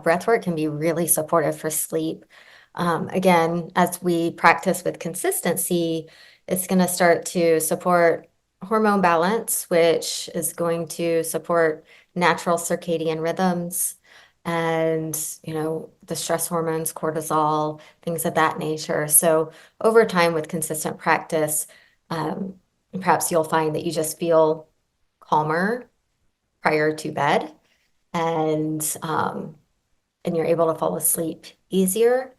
breath work can be really supportive for sleep. Again, as we practice with consistency, it's going to start to support hormone balance, which is going to support natural circadian rhythms and, the stress hormones, cortisol, things of that nature. So over time with consistent practice, um, perhaps you'll find that you just feel calmer prior to bed and and you're able to fall asleep easier.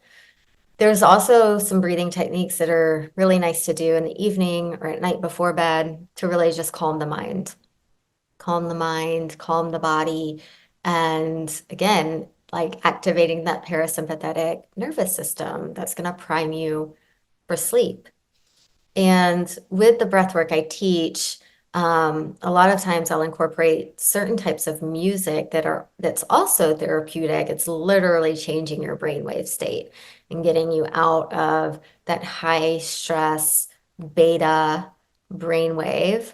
There's also some breathing techniques that are really nice to do in the evening or at night before bed to really just calm the mind, calm the body, and again, like activating that parasympathetic nervous system that's going to prime you for sleep. And with the breath work I teach, a lot of times I'll incorporate certain types of music that's also therapeutic. It's literally changing your brainwave state and getting you out of that high stress beta brainwave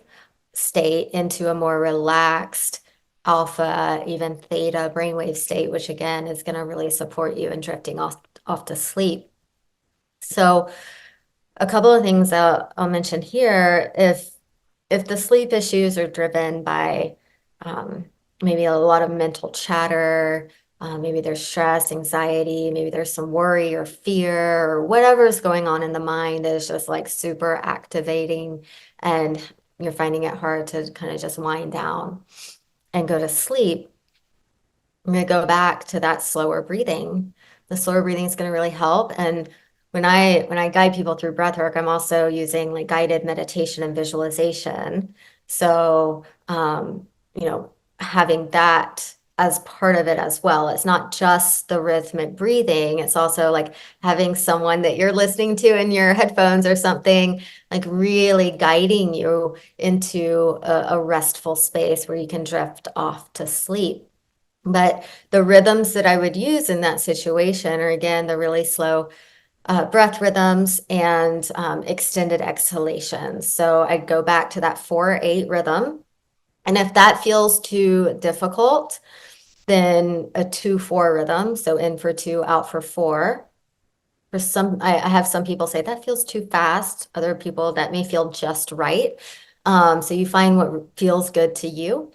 state into a more relaxed alpha, even theta brainwave state, which again is going to really support you in drifting off to sleep. So a couple of things I'll mention here. If the sleep issues are driven by maybe a lot of mental chatter, maybe there's stress, anxiety, maybe there's some worry or fear or whatever is going on in the mind that is just like super activating, and you're finding it hard to kind of just wind down and go to sleep. I'm going to go back to that slower breathing. The slower breathing is going to really help. And when I guide people through breath work, I'm also using like guided meditation and visualization. So, having that as part of it as well. It's not just the rhythmic breathing. It's also like having someone that you're listening to in your headphones or something, like really guiding you into a restful space where you can drift off to sleep. But the rhythms that I would use in that situation are, again, the really slow breath rhythms and extended exhalations. So I'd go back to that 4-8 rhythm. And if that feels too difficult, then a 2-4 rhythm. So in for 2, out for 4. For some, I have some people say that feels too fast. Other people that may feel just right. So you find what feels good to you.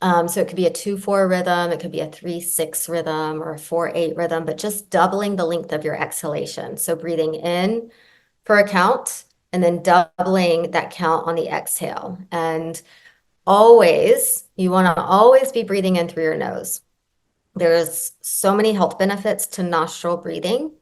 So it could be a 2-4 rhythm, it could be a 3-6 rhythm or a 4-8 rhythm, but just doubling the length of your exhalation. So breathing in for a count and then doubling that count on the exhale. And always, you want to always be breathing in through your nose. There's so many health benefits to nostril breathing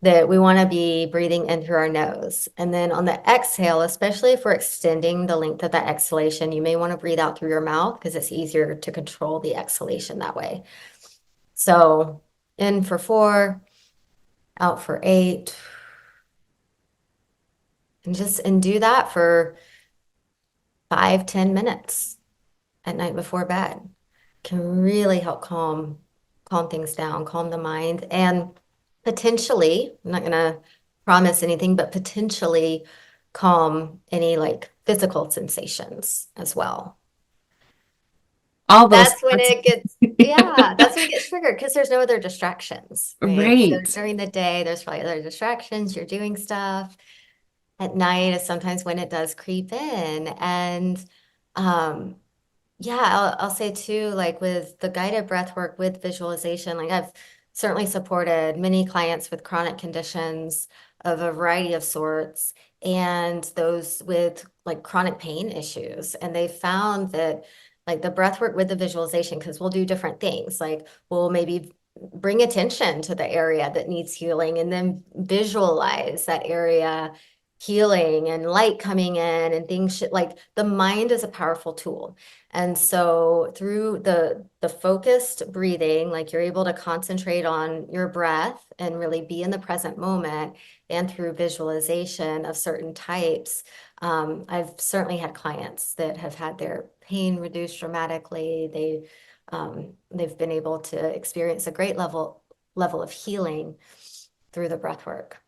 that we want to be breathing in through our nose. And then on the exhale, especially if we're extending the length of that exhalation, you may want to breathe out through your mouth because it's easier to control the exhalation that way. So in for 4, out for 8, and do that for 5-10 minutes at night before bed. Can really help calm things down, calm the mind, and potentially, I'm not gonna promise anything, but potentially calm any like physical sensations as well. All those That's when thoughts. it gets, yeah, that's when it gets triggered because there's no other distractions, right? So Right. during the day, there's probably other distractions, you're doing stuff. At night is sometimes when it does creep in. And um, yeah, I'll say too, like with the guided breath work with visualization, like I've certainly supported many clients with chronic conditions of a variety of sorts and those with like chronic pain issues. And they found that like the breath work with the visualization, because we'll do different things, like we'll maybe bring attention to the area that needs healing and then visualize that area healing and light coming in and things like the mind is a powerful tool. And so through the focused breathing, like you're able to concentrate on your breath and really be in the present moment, and through visualization of certain types, I've certainly had clients that have had their pain reduced dramatically. They've been able to experience a great level of healing through the breath work.